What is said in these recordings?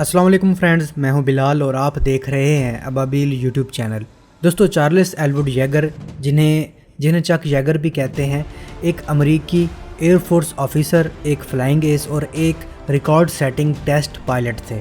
السلام علیکم فرینڈز، میں ہوں بلال اور آپ دیکھ رہے ہیں ابابیل یوٹیوب چینل۔ دوستو، چارلس ایلوڈ ییگر جنہیں چک ییگر بھی کہتے ہیں، ایک امریکی ایئر فورس آفیسر، ایک فلائنگ ایس اور ایک ریکارڈ سیٹنگ ٹیسٹ پائلٹ تھے۔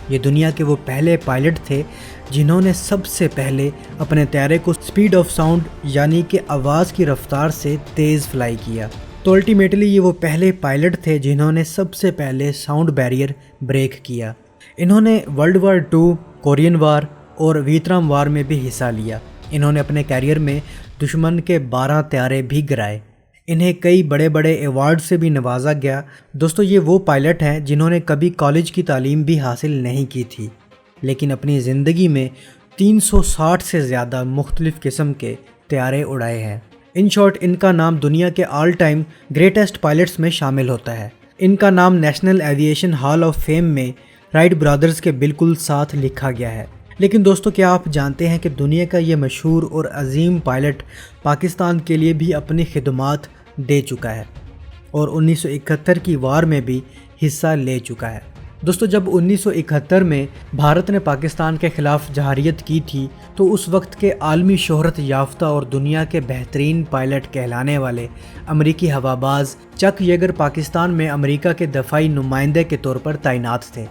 یہ دنیا کے وہ پہلے پائلٹ تھے جنہوں نے سب سے پہلے اپنے طیارے کو سپیڈ آف ساؤنڈ یعنی کہ آواز کی رفتار سے تیز فلائی کیا۔ تو الٹیمیٹلی یہ وہ پہلے پائلٹ تھے جنہوں نے سب سے پہلے ساؤنڈ بیریئر بریک کیا۔ انہوں نے ورلڈ وار 2، کورین وار اور ویتنام وار میں بھی حصہ لیا۔ انہوں نے اپنے کیریئر میں دشمن کے 12 طیارے بھی گرائے۔ انہیں کئی بڑے بڑے ایوارڈ سے بھی نوازا گیا۔ دوستو، یہ وہ پائلٹ ہیں جنہوں نے کبھی کالج کی تعلیم بھی حاصل نہیں کی تھی، لیکن اپنی زندگی میں 360 سے زیادہ مختلف قسم کے طیارے اڑائے ہیں۔ ان شارٹ، ان کا نام دنیا کے آل ٹائم گریٹسٹ پائلٹس میں شامل ہوتا ہے۔ ان کا نام National Aviation Hall of Fame میں رائٹ برادرز کے بالکل ساتھ لکھا گیا ہے۔ لیکن دوستو، کیا آپ جانتے ہیں کہ دنیا کا یہ مشہور اور عظیم پائلٹ پاکستان کے لیے بھی اپنی خدمات دے چکا ہے اور 1971 کی وار میں بھی حصہ لے چکا ہے۔ دوستو، جب 1971 میں بھارت نے پاکستان کے خلاف جہاریت کی تھی تو اس وقت کے عالمی شہرت یافتہ اور دنیا کے بہترین پائلٹ کہلانے والے امریکی ہواباز چک ییگر پاکستان میں امریکہ کے دفاعی نمائندے کے طور پر تعینات تھے۔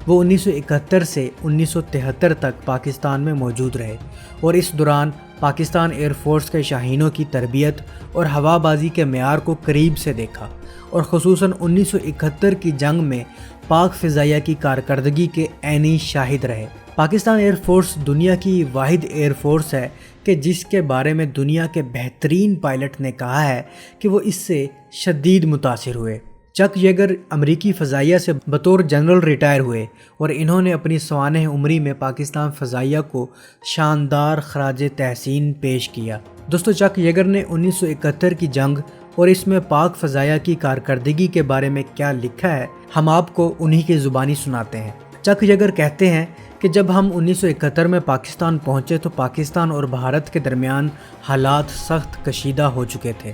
وہ 1971 سے 1973 تک پاکستان میں موجود رہے اور اس دوران پاکستان ایئر فورس کے شاہینوں کی تربیت اور ہوا بازی کے معیار کو قریب سے دیکھا، اور خصوصاً 1971 کی جنگ میں پاک فضائیہ کی کارکردگی کے عینی شاہد رہے۔ پاکستان ایئر فورس دنیا کی واحد ایئر فورس ہے کہ جس کے بارے میں دنیا کے بہترین پائلٹ نے کہا ہے کہ وہ اس سے شدید متاثر ہوئے۔ چک ییگر امریکی فضائیہ سے بطور جنرل ریٹائر ہوئے اور انہوں نے اپنی سوانح عمری میں پاکستان فضائیہ کو شاندار خراج تحسین پیش کیا۔ دوستو، چک ییگر نے 1971 کی جنگ اور اس میں پاک فضائیہ کی کارکردگی کے بارے میں کیا لکھا ہے، ہم آپ کو انہی کی زبانی سناتے ہیں۔ چک ییگر کہتے ہیں کہ جب ہم 1971 میں پاکستان پہنچے تو پاکستان اور بھارت کے درمیان حالات سخت کشیدہ ہو چکے تھے۔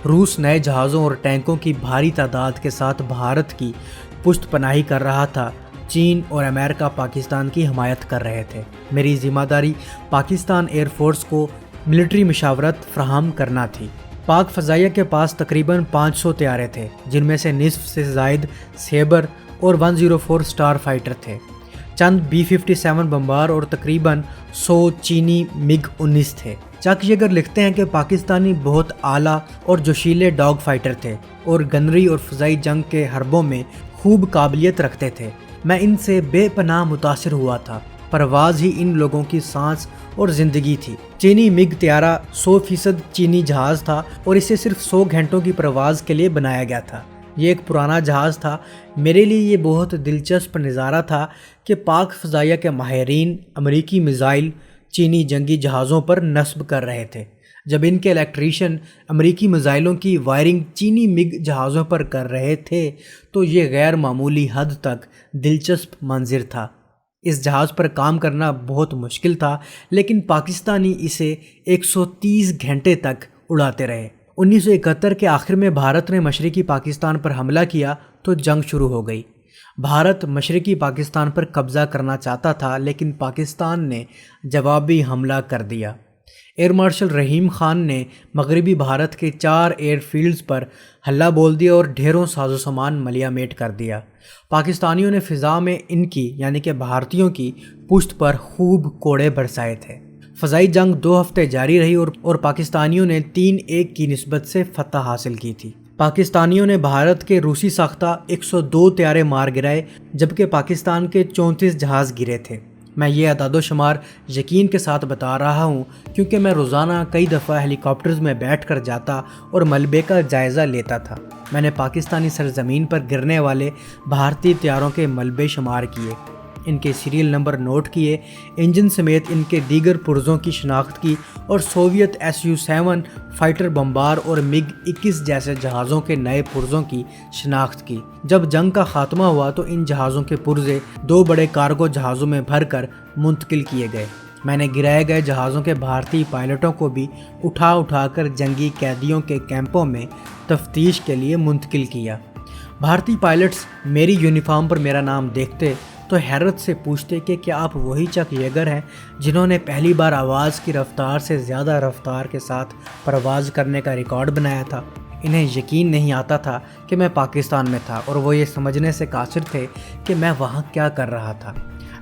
روس نئے جہازوں اور ٹینکوں کی بھاری تعداد کے ساتھ بھارت کی پشت پناہی کر رہا تھا۔ چین اور امریکہ پاکستان کی حمایت کر رہے تھے۔ میری ذمہ داری پاکستان ایئر فورس کو ملٹری مشاورت فراہم کرنا تھی۔ پاک فضائیہ کے پاس تقریباً 500 طیارے تھے، جن میں سے نصف سے زائد سیبر اور 104 سٹار فائٹر تھے، چند B-57 بمبار اور تقریباً 100 چینی MiG-19 تھے۔ چک ییگر لکھتے ہیں کہ پاکستانی بہت اعلیٰ اور جوشیلے ڈاگ فائٹر تھے اور گنری اور فضائی جنگ کے حربوں میں خوب قابلیت رکھتے تھے۔ میں ان سے بے پناہ متاثر ہوا تھا۔ پرواز ہی ان لوگوں کی سانس اور زندگی تھی۔ چینی MiG طیارہ 100% چینی جہاز تھا اور اسے صرف 100 گھنٹوں کی پرواز کے لیے بنایا گیا تھا۔ یہ ایک پرانا جہاز تھا۔ میرے لیے یہ بہت دلچسپ نظارہ تھا کہ پاک فضائیہ کے ماہرین امریکی میزائل چینی جنگی جہازوں پر نصب کر رہے تھے، جب ان کے الیکٹریشین امریکی میزائلوں کی وائرنگ چینی MiG جہازوں پر کر رہے تھے تو یہ غیر معمولی حد تک دلچسپ منظر تھا۔ اس جہاز پر کام کرنا بہت مشکل تھا، لیکن پاکستانی اسے 130 گھنٹے تک اڑاتے رہے۔ 1971 کے آخر میں بھارت نے مشرقی پاکستان پر حملہ کیا تو جنگ شروع ہو گئی۔ بھارت مشرقی پاکستان پر قبضہ کرنا چاہتا تھا، لیکن پاکستان نے جوابی حملہ کر دیا۔ ایئر مارشل رحیم خان نے مغربی بھارت کے 4 ایئر فیلڈز پر حلہ بول دیا اور ڈھیروں ساز و سامان ملیا میٹ کر دیا۔ پاکستانیوں نے فضا میں ان کی یعنی کہ بھارتیوں کی پشت پر خوب کوڑے برسائے تھے۔ فضائی جنگ 2 ہفتے جاری رہی اور پاکستانیوں نے 3-1 کی نسبت سے فتح حاصل کی تھی۔ پاکستانیوں نے بھارت کے روسی ساختہ 102 طیارے مار گرائے، جبکہ پاکستان کے 34 جہاز گرے تھے۔ میں یہ اعداد و شمار یقین کے ساتھ بتا رہا ہوں کیونکہ میں روزانہ کئی دفعہ ہیلی کاپٹرز میں بیٹھ کر جاتا اور ملبے کا جائزہ لیتا تھا۔ میں نے پاکستانی سرزمین پر گرنے والے بھارتی طیاروں کے ملبے شمار کیے، ان کے سیریل نمبر نوٹ کیے، انجن سمیت ان کے دیگر پرزوں کی شناخت کی اور سوویت Su-7 فائٹر بمبار اور MiG-21 جیسے جہازوں کے نئے پرزوں کی شناخت کی۔ جب جنگ کا خاتمہ ہوا تو ان جہازوں کے پرزے 2 بڑے کارگو جہازوں میں بھر کر منتقل کیے گئے۔ میں نے گرائے گئے جہازوں کے بھارتی پائلٹوں کو بھی اٹھا کر جنگی قیدیوں کے کیمپوں میں تفتیش کے لیے منتقل کیا۔ بھارتی پائلٹس میری یونیفارم پر میرا نام دیکھتے تو حیرت سے پوچھتے کہ کیا آپ وہی چک ییگر ہیں جنہوں نے پہلی بار آواز کی رفتار سے زیادہ رفتار کے ساتھ پرواز کرنے کا ریکارڈ بنایا تھا؟ انہیں یقین نہیں آتا تھا کہ میں پاکستان میں تھا اور وہ یہ سمجھنے سے قاصر تھے کہ میں وہاں کیا کر رہا تھا۔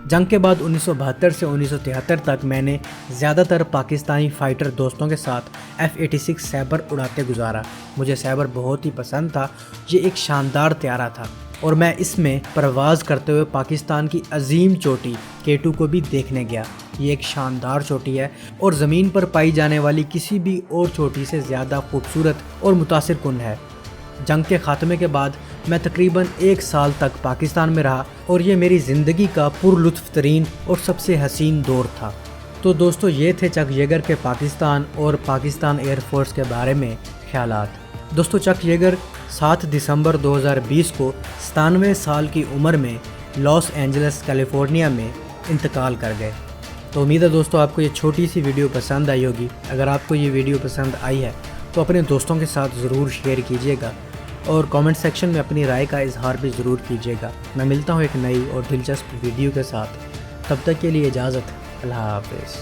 جنگ کے بعد 1972 سے 1973 تک میں نے زیادہ تر پاکستانی فائٹر دوستوں کے ساتھ F-86 سیبر اڑاتے گزارا۔ مجھے سیبر بہت ہی پسند تھا، یہ ایک شاندار طیارہ تھا اور میں اس میں پرواز کرتے ہوئے پاکستان کی عظیم چوٹی K2 کو بھی دیکھنے گیا۔ یہ ایک شاندار چوٹی ہے اور زمین پر پائی جانے والی کسی بھی اور چوٹی سے زیادہ خوبصورت اور متاثر کن ہے۔ جنگ کے خاتمے کے بعد میں تقریباً 1 سال تک پاکستان میں رہا اور یہ میری زندگی کا پر لطف ترین اور سب سے حسین دور تھا۔ تو دوستو، یہ تھے چک ییگر کے پاکستان اور پاکستان ایئر فورس کے بارے میں خیالات۔ دوستو، چک ییگر 7 دسمبر 2020 کو 97 سال کی عمر میں لاس اینجلس کیلیفورنیا میں انتقال کر گئے۔ تو امید ہے دوستو آپ کو یہ چھوٹی سی ویڈیو پسند آئی ہوگی۔ اگر آپ کو یہ ویڈیو پسند آئی ہے تو اپنے دوستوں کے ساتھ ضرور شیئر کیجیے گا اور کامنٹ سیکشن میں اپنی رائے کا اظہار بھی ضرور کیجیے گا۔ میں ملتا ہوں ایک نئی اور دلچسپ ویڈیو کے ساتھ، تب تک کے لیے اجازت، اللہ حافظ۔